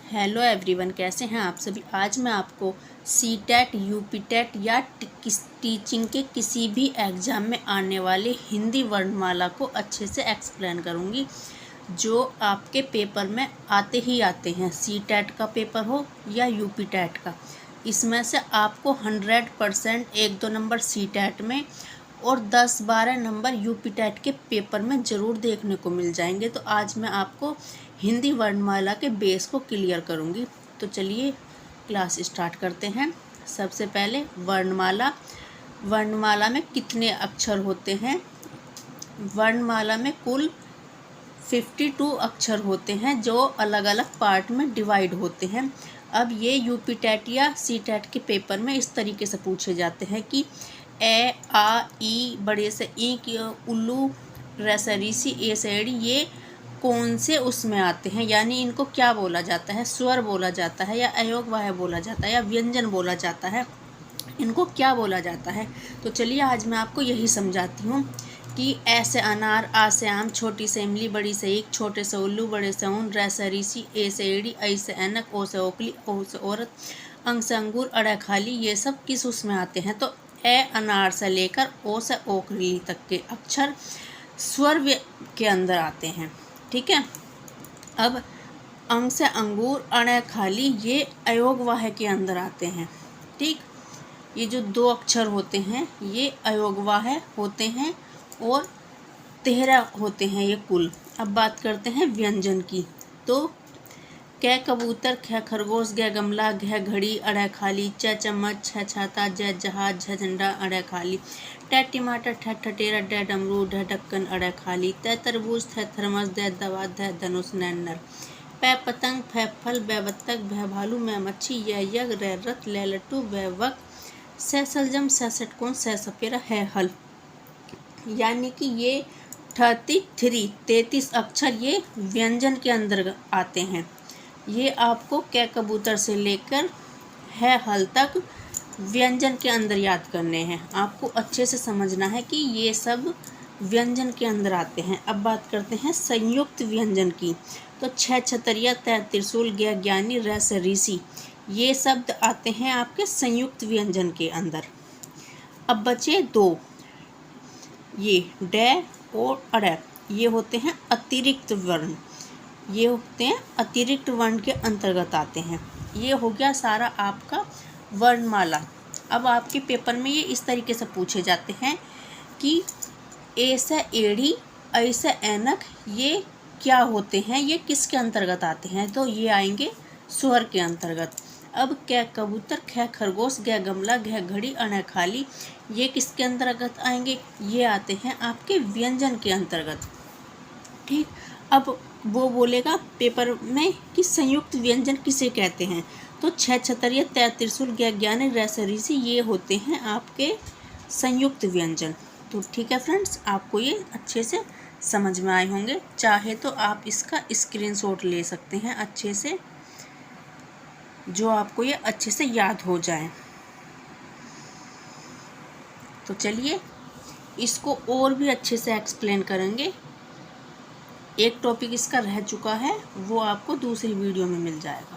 Hello everyone, कैसे हैं आप सभी। आज मैं आपको सी टेट, यूपी टेट या टीचिंग के किसी भी एग्ज़ाम में आने वाले हिंदी वर्णमाला को अच्छे से एक्सप्लेन करूंगी, जो आपके पेपर में आते ही आते हैं। सी टेट का पेपर हो या यूपी टेट का, इसमें से आपको 100% 1-2 नंबर सी टेट में और 10-12 नंबर यूपी टेट के पेपर में ज़रूर देखने को मिल जाएंगे। तो आज मैं आपको हिंदी वर्णमाला के बेस को क्लियर करूंगी। तो चलिए क्लास स्टार्ट करते हैं। सबसे पहले वर्णमाला में कितने अक्षर होते हैं। वर्णमाला में कुल 52 अक्षर होते हैं, जो अलग अलग पार्ट में डिवाइड होते हैं। अब ये यूपी टेट या सी टेट के पेपर में इस तरीके से पूछे जाते हैं कि ए, आ, ई, बड़े से ई की उल्लू, रसरीसी, ए से एड़ी, ये कौन से उसमें आते हैं, यानी इनको क्या बोला जाता है। स्वर बोला जाता है या अयोगवाह बोला जाता है या व्यंजन बोला जाता है, इनको क्या बोला जाता है। तो चलिए आज मैं आपको यही समझाती हूँ कि ऐ से अनार, आ से आम, छोटी से इमली, बड़ी से ईख, छोटे से उल्लू, बड़े से ऊन, रै से ऋषि, ए से एड़ी, ऐ से ऐनक, ओ से ओखली, ओ से औरत, अंग से अंगूर, अड़े खाली, ये सब किस उसमें आते हैं। तो ए अनार से लेकर ओ से ओखली तक के अक्षर स्वर के अंदर आते हैं, ठीक है। अब अंग से अंगूर, अणे खाली, ये अयोगवाह के अंदर आते हैं, ठीक। ये जो 2 अक्षर होते हैं ये अयोगवाह होते हैं और 13 होते हैं ये कुल। अब बात करते हैं व्यंजन की। तो कै कबूतर, ख खरगोश, ग गमला, घ घड़ी, अड़े खाली, च चम्मच, छ छाता, ज जहाज, झ झंडा, अड़े खाली, ट टमाटर, ठ ठठेरा, ड डमरू, ढ ढक्कन, अड़े खाली, त तरबूज, थ थर्मस, द दवा, ध धनुष, न नर, प पतंग, फ फल, ब बत्तख, भ भालू, म मच्छी, य यग, र रथ, ल लट्टू, व वक, स सलजम, स षटकोण, स सपेरा, है हल। यानी कि ये 33 अक्षर ये व्यंजन के अंदर आते हैं। ये आपको कै कबूतर से लेकर है हल तक व्यंजन के अंदर याद करने हैं। आपको अच्छे से समझना है कि ये सब व्यंजन के अंदर आते हैं। अब बात करते हैं संयुक्त व्यंजन की। तो छ छतरिया, तै त्रिशूल, ज्ञ ज्ञानी, र से ऋषि, ये शब्द आते हैं आपके संयुक्त व्यंजन के अंदर। अब बचे 2, ये डे और अड़े, ये होते हैं अतिरिक्त वर्ण, ये होते हैं अतिरिक्त वर्ण के अंतर्गत आते हैं। ये हो गया सारा आपका वर्णमाला। अब आपके पेपर में ये इस तरीके से पूछे जाते हैं कि ए से एड़ी, ऐ से ऐनक, ये क्या होते हैं, ये किसके अंतर्गत आते हैं। तो ये आएंगे स्वर के अंतर्गत। अब कै कबूतर, ख खरगोश, ग गमला, घ घड़ी, अण खाली, ये किसके अंतर्गत आएंगे, ये आते हैं आपके व्यंजन के अंतर्गत, ठीक। अब वो बोलेगा पेपर में कि संयुक्त व्यंजन किसे कहते हैं। तो छ छतरिया, तै त्रिशूल, ज्ञ ज्ञानी, र से ऋषि, ये होते हैं आपके संयुक्त व्यंजन। तो ठीक है फ्रेंड्स, आपको ये अच्छे से समझ में आए होंगे। चाहे तो आप इसका स्क्रीनशॉट ले सकते हैं अच्छे से, जो आपको ये अच्छे से याद हो जाए। तो चलिए इसको और भी अच्छे से एक्सप्लेन करेंगे। एक टॉपिक इसका रह चुका है, वो आपको दूसरी वीडियो में मिल जाएगा।